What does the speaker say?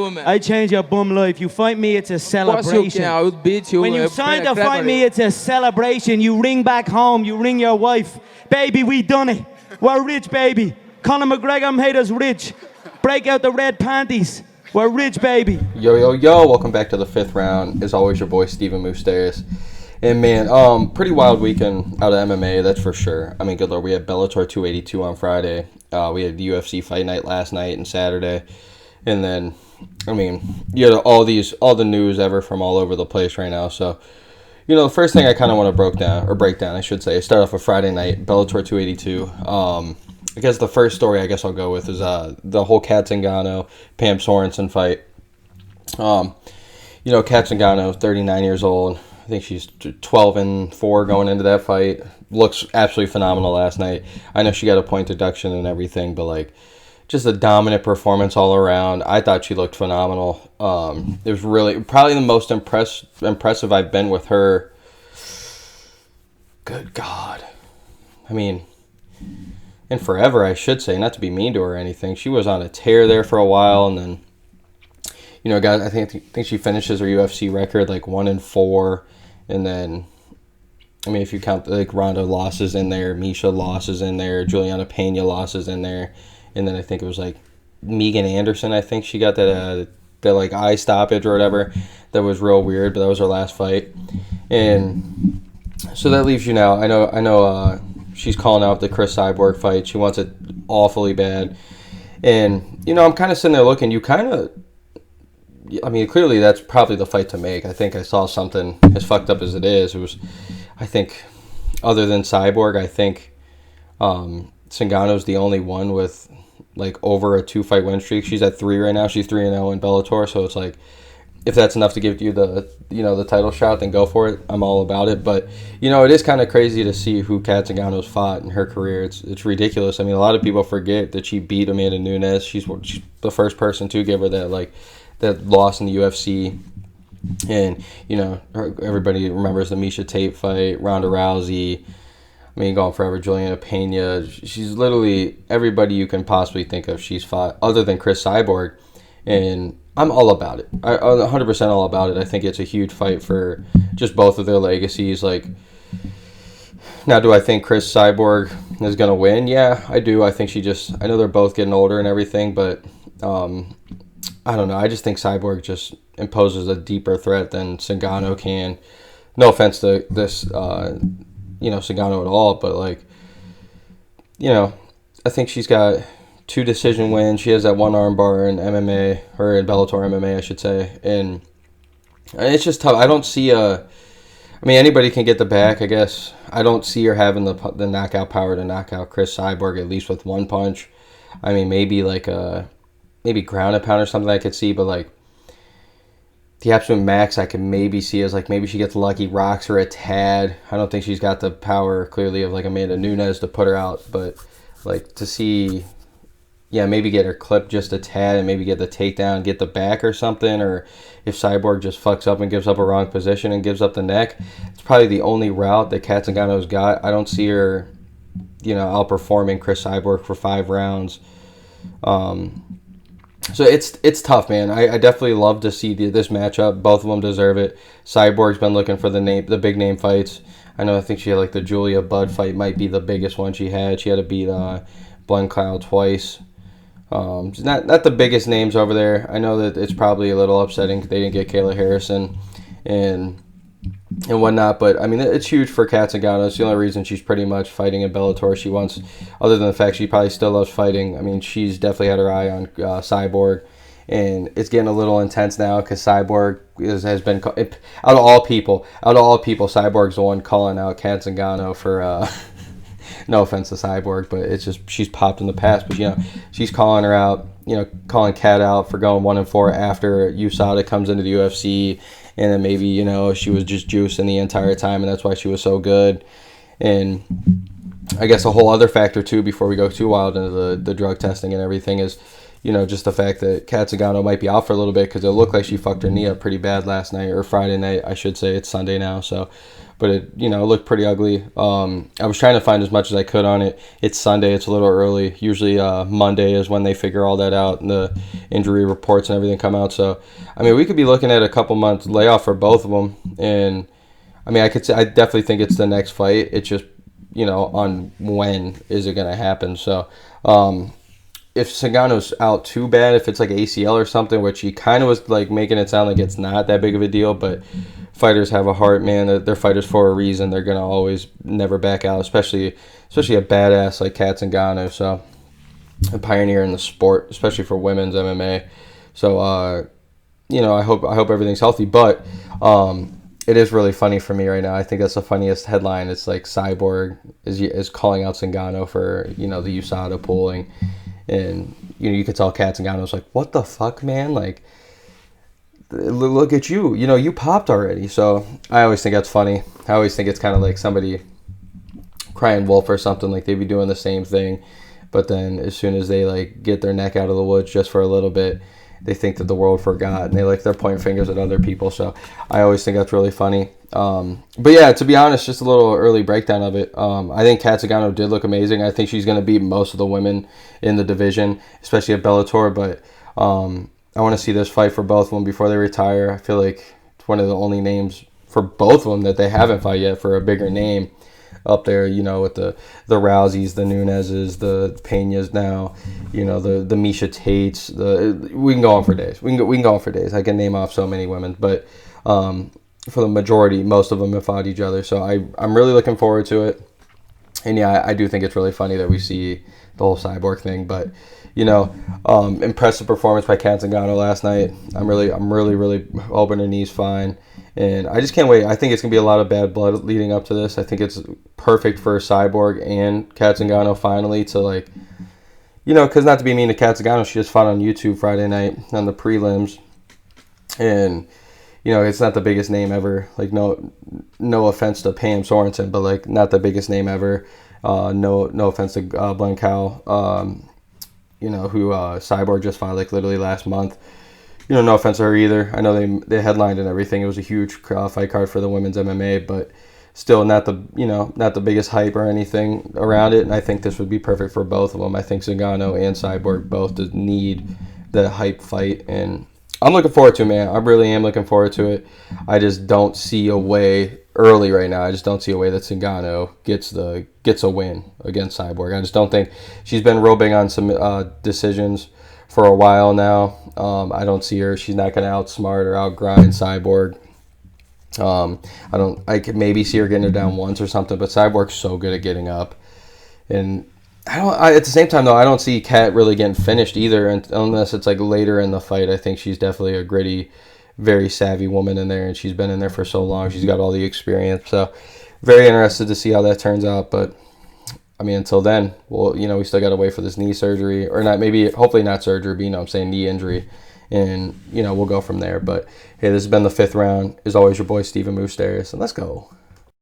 I change your bum life. You fight me, it's a celebration. I would beat you. When you sign to fight me, it's a celebration. You ring back home, you ring your wife. Baby, we done it. We're rich, baby. Conor McGregor made us rich. Break out the red panties. We're rich, baby. Yo, yo, yo. Welcome back to the 5th round. As always, your boy, Stephen Moustaris. And, man, pretty wild weekend out of MMA, that's for sure. I mean, good lord, we had Bellator 282 on Friday. We had UFC Fight Night last night and Saturday. And then, I mean, you know, all the news ever from all over the place right now. So, you know, the first thing I kind of want to break down, I should say, start off with Friday night, Bellator 282. I guess the first story I'll go with is the whole Cat Zingano, Pam Sorenson fight. You know, Cat Zingano, 39 years old. I think she's 12-4 going into that fight. Looks absolutely phenomenal last night. I know she got a point deduction and everything, but, like, just a dominant performance all around. I thought she looked phenomenal. It was really probably the most impressive I've been with her. Good God. I mean, and forever, I should say, not to be mean to her or anything. She was on a tear there for a while, and then, you know, guys, I think she finishes her UFC record like 1-4, and then, I mean, if you count like Ronda losses in there, Misha losses in there, Juliana Pena losses in there. And then I think it was like Megan Anderson. I think she got that like eye stoppage or whatever. That was real weird, but that was her last fight. And so that leaves you now. I know. She's calling out the Cris Cyborg fight. She wants it awfully bad. And you know, I'm kind of sitting there looking. I mean, clearly that's probably the fight to make. I think I saw something as fucked up as it is. It was, I think, other than Cyborg, I think Zingano's the only one with like over a 2-fight win streak. She's at 3 right now. She's 3-0 in Bellator. So it's like, if that's enough to give you the title shot, then go for it. I'm all about it. But you know, it is kind of crazy to see who Cat Zingano's fought in her career. It's ridiculous. I mean, a lot of people forget that she beat Amanda Nunes. She's the first person to give her that loss in the UFC. And you know, everybody remembers the Misha Tate fight, Ronda Rousey. I mean, going forever, Juliana Pena. She's literally everybody you can possibly think of she's fought, other than Cris Cyborg. And I'm all about it. I'm 100% all about it. I think it's a huge fight for just both of their legacies. Like, now, do I think Cris Cyborg is going to win? Yeah, I do. I think I know they're both getting older and everything, but I don't know. I just think Cyborg just imposes a deeper threat than Zingano can. No offense to this, Zingano at all, but, like, you know, I think she's got 2 decision wins. She has that 1 arm bar in MMA, or in Bellator MMA, I should say. And it's just tough. I don't see anybody can get the back, I guess. I don't see her having the knockout power to knock out Cris Cyborg, at least with 1 punch. I mean, maybe ground and pound or something I could see, but, like, the absolute max I can maybe see is, like, maybe she gets lucky, rocks her a tad. I don't think she's got the power, clearly, of, like, Amanda Nunes to put her out. But, like, to see, yeah, maybe get her clipped just a tad and maybe get the takedown, get the back or something. Or if Cyborg just fucks up and gives up a wrong position and gives up the neck, it's probably the only route that Cat Zingano's got. I don't see her, you know, outperforming Cris Cyborg for 5 rounds. So it's tough, man. I definitely love to see this matchup. Both of them deserve it. Cyborg's been looking for the big name fights. I think she had like the Julia Budd fight might be the biggest one she had. She had to beat Blancow twice. Not the biggest names over there. I know that it's probably a little upsetting they didn't get Kayla Harrison and whatnot, but I mean, it's huge for Cat Zingano. It's the only reason she's pretty much fighting in Bellator. She wants, other than the fact she probably still loves fighting. I mean, she's definitely had her eye on Cyborg, and it's getting a little intense now because Cyborg has been, out of all people, Cyborg's the one calling out Cat Zingano for, no offense to Cyborg, but it's just, she's popped in the past, but, you know, she's calling her out, you know, calling Cat out for going 1-4 after USADA comes into the UFC. And then maybe, you know, she was just juicing the entire time, and that's why she was so good. And I guess a whole other factor, too, before we go too wild into the drug testing and everything is, just the fact that Cat Zingano might be out for a little bit because it looked like she fucked her knee up pretty bad last night, or Friday night, I should say. It's Sunday now, so. But it, looked pretty ugly. I was trying to find as much as I could on it. It's Sunday. It's a little early. Usually Monday is when they figure all that out and the injury reports and everything come out. So, I mean, we could be looking at a couple months layoff for both of them. And, I mean, I definitely think it's the next fight. It's just, on when is it going to happen. So, if Zingano's out too bad, if it's like ACL or something, which he kind of was like making it sound like it's not that big of a deal, but fighters have a heart, man. They're fighters for a reason. They're gonna always never back out, especially a badass like Cat Zingano. So a pioneer in the sport, especially for women's MMA. So I hope everything's healthy, but it is really funny for me right now. I think that's the funniest headline. It's like Cyborg is calling out Zingano for the USADA pooling. And, you could tell Cat Zingano's like, what the fuck, man? Like, look at you. You popped already. So I always think that's funny. I always think it's kind of like somebody crying wolf or something. Like, they'd be doing the same thing. But then as soon as they, like, get their neck out of the woods just for a little bit, they think that the world forgot. And they're pointing fingers at other people. So I always think that's really funny. But yeah, to be honest, just a little early breakdown of it. I think Cat Zingano did look amazing. I think she's going to beat most of the women in the division, especially at Bellator. But I want to see this fight for both of them before they retire. I feel like it's one of the only names for both of them that they haven't fought yet for a bigger name up there, with the Rouseys, the Nunez's, the Peñas now, the Misha Tates. We can go on for days. We can go on for days. I can name off so many women, but for the majority, most of them have fought each other. So I'm really looking forward to it. And yeah, I do think it's really funny that we see the whole Cyborg thing. But impressive performance by Cat Zingano last night. I'm really hoping her knee's fine. And I just can't wait. I think it's going to be a lot of bad blood leading up to this. I think it's perfect for Cyborg and Cat Zingano finally to because not to be mean to Cat Zingano, she just fought on YouTube Friday night on the prelims. And, it's not the biggest name ever. Like, no offense to Pam Sorenson, but, not the biggest name ever. No offense to Blancow, who Cyborg just fought, literally last month. No offense to her either. I know they headlined and everything. It was a huge fight card for the women's MMA, but still not the biggest hype or anything around it. And I think this would be perfect for both of them. I think Zingano and Cyborg both need the hype fight, and I'm looking forward to it, man. I really am looking forward to it. I just don't see a way early right now. I just don't see a way that Zingano gets a win against Cyborg. I just don't think she's been real big on some decisions for a while now. I don't see her. She's not going to outsmart or outgrind Cyborg. I could maybe see her getting her down once or something, but Cyborg's so good at getting up. And at the same time, though, I don't see Kat really getting finished either, unless it's later in the fight. I think she's definitely a gritty, very savvy woman in there, and she's been in there for so long. She's got all the experience. So very interested to see how that turns out. But I mean, until then, well, we still got to wait for this knee surgery, or not, hopefully not surgery, but I'm saying knee injury, and we'll go from there. But hey, this has been the 5th round. As always, your boy Stephen Moustaris, and let's go.